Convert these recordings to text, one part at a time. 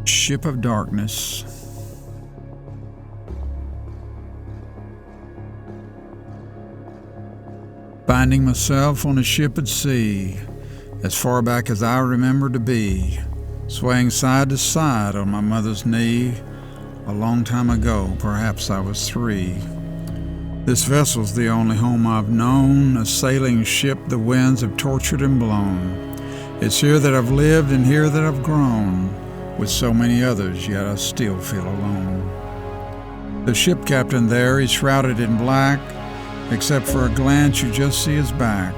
Ship of darkness. Finding myself on a ship at sea, as far back as I remember to be, swaying side to side on my mother's knee, a long time ago, perhaps I was 3. This vessel's the only home I've known, a sailing ship the winds have tortured and blown. It's here that I've lived and here that I've grown, with so many others, yet I still feel alone. The ship captain there, he's shrouded in black, except for a glance you just see his back.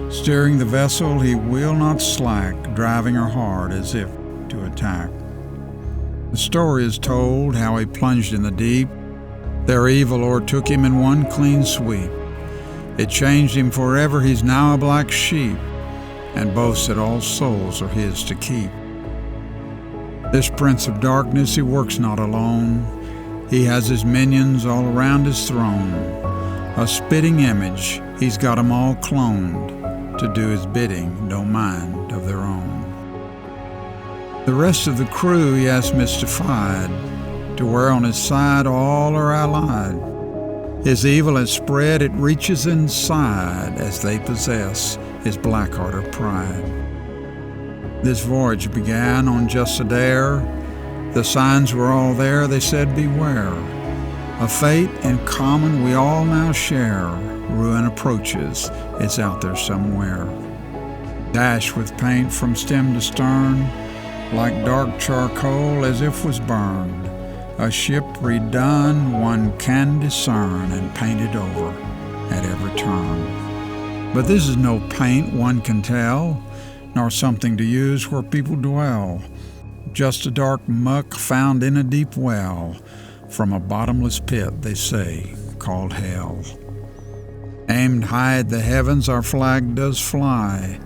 Steering the vessel, he will not slack, driving her hard as if to attack. The story is told how he plunged in the deep. Their evil o'ertook him in one clean sweep. It changed him forever, he's now a black sheep, and boasts that all souls are his to keep. This prince of darkness, he works not alone. He has his minions all around his throne. A spitting image, he's got 'em all cloned, to do his bidding, no mind of their own. The rest of the crew he has mystified, to where on his side all are allied. His evil has spread, it reaches inside, as they possess his black heart of pride. This voyage began on just a dare. The signs were all there, they said beware. A fate in common we all now share. Ruin approaches, it's out there somewhere. Dashed with paint from stem to stern, like dark charcoal as if was burned. A ship redone, one can discern, and painted over at every turn. But this is no paint one can tell, nor something to use where people dwell. Just a dark muck found in a deep well, from a bottomless pit, they say, called hell. Aimed high at the heavens, our flag does fly,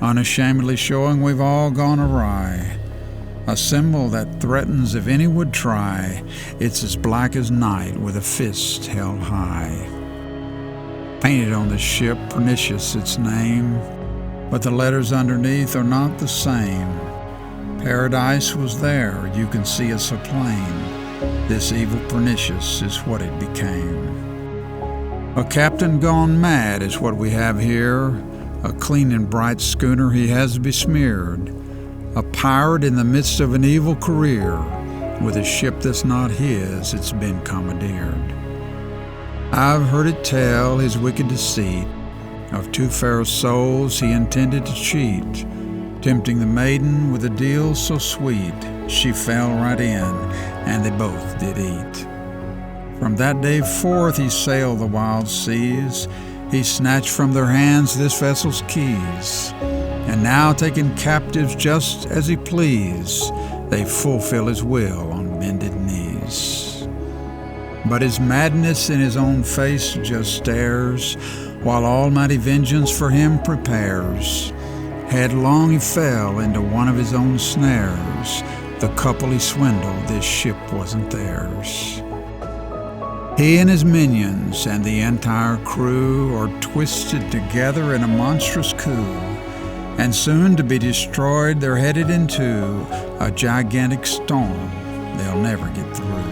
unashamedly showing we've all gone awry. A symbol that threatens if any would try. It's as black as night with a fist held high. Painted on the ship, pernicious its name, but the letters underneath are not the same. Paradise was there, you can see it so plain. This evil pernicious is what it became. A captain gone mad is what we have here. A clean and bright schooner he has besmeared. A pirate in the midst of an evil career. With a ship that's not his, it's been commandeered. I've heard it tell his wicked deceit. Of 2 fair souls he intended to cheat, tempting the maiden with a deal so sweet. She fell right in, and they both did eat. From that day forth he sailed the wild seas. He snatched from their hands this vessel's keys. And now, taking captives just as he please, they fulfill his will on bended knees. But his madness in his own face just stares, while almighty vengeance for him prepares. Headlong he fell into one of his own snares. The couple he swindled, this ship wasn't theirs. He and his minions and the entire crew are twisted together in a monstrous coup, and soon to be destroyed they're headed into a gigantic storm they'll never get through.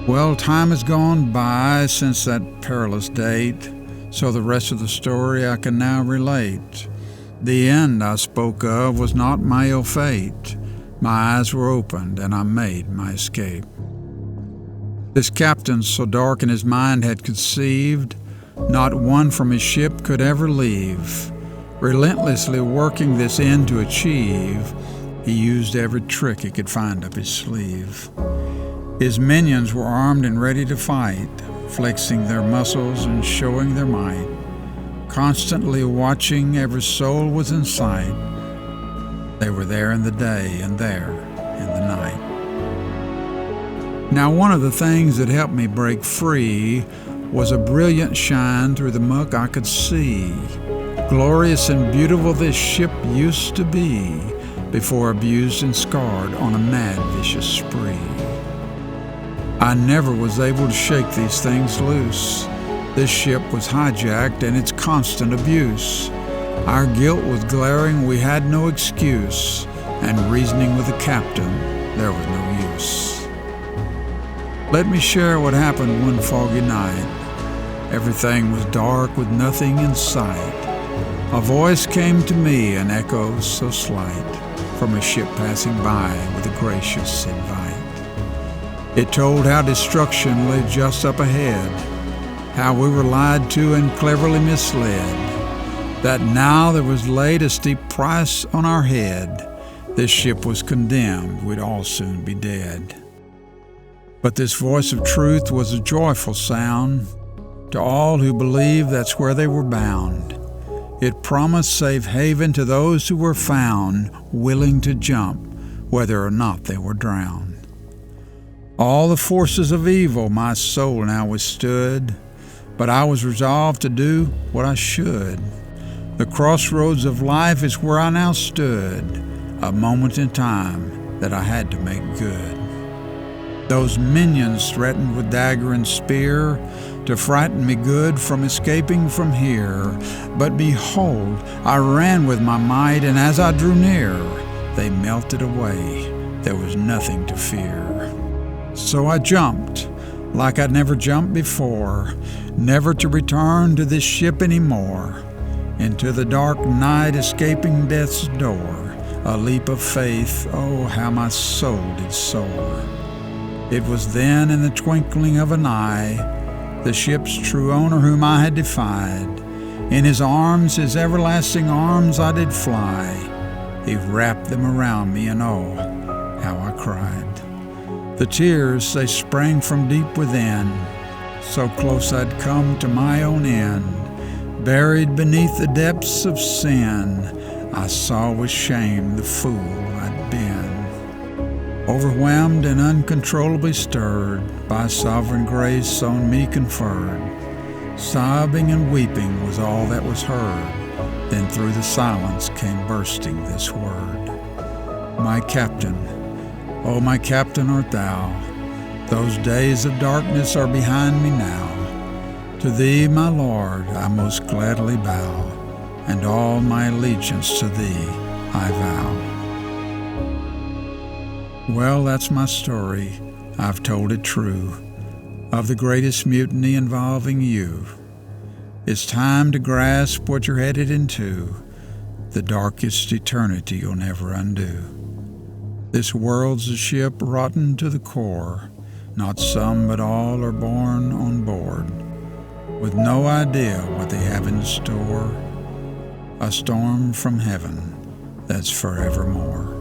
Well, time has gone by since that perilous date, so the rest of the story I can now relate. The end I spoke of was not my ill fate. My eyes were opened and I made my escape. This captain so dark in his mind had conceived, not one from his ship could ever leave. Relentlessly working this end to achieve, he used every trick he could find up his sleeve. His minions were armed and ready to fight, flexing their muscles and showing their might. Constantly watching, every soul was in sight. They were there in the day and there in the night. Now, one of the things that helped me break free was a brilliant shine through the muck I could see. Glorious and beautiful this ship used to be, before abused and scarred on a mad, vicious spree. I never was able to shake these things loose. This ship was hijacked and its constant abuse. Our guilt was glaring, we had no excuse. and reasoning with the captain, there was no use. Let me share what happened one foggy night. Everything was dark with nothing in sight. A voice came to me, an echo so slight, from a ship passing by with a gracious invite. It told how destruction lay just up ahead, how we were lied to and cleverly misled, that now there was laid a steep price on our head. This ship was condemned, we'd all soon be dead. But this voice of truth was a joyful sound to all who believed that's where they were bound. It promised safe haven to those who were found willing to jump, whether or not they were drowned. All the forces of evil my soul now withstood, but I was resolved to do what I should. The crossroads of life is where I now stood, a moment in time that I had to make good. Those minions threatened with dagger and spear to frighten me good from escaping from here. But behold, I ran with my might, and as I drew near, they melted away. There was nothing to fear. So I jumped like I'd never jumped before, never to return to this ship anymore. Into the dark night, escaping death's door, a leap of faith, oh, how my soul did soar. It was then, in the twinkling of an eye, the ship's true owner whom I had defied. In his arms, his everlasting arms, I did fly. He wrapped them around me, and oh, how I cried. The tears, they sprang from deep within, so close I'd come to my own end. Buried beneath the depths of sin, I saw with shame the fool I'd been. Overwhelmed and uncontrollably stirred by sovereign grace on me conferred, sobbing and weeping was all that was heard. Then through the silence came bursting this word: My captain, oh my captain art thou, those days of darkness are behind me now. To thee, my Lord, I most gladly bow, and all my allegiance to thee I vow. Well, that's my story. I've told it true, of the greatest mutiny involving you. It's time to grasp what you're headed into, the darkest eternity you'll never undo. This world's a ship rotten to the core. Not some but all are born on board, with no idea what they have in store, a storm from heaven that's forevermore.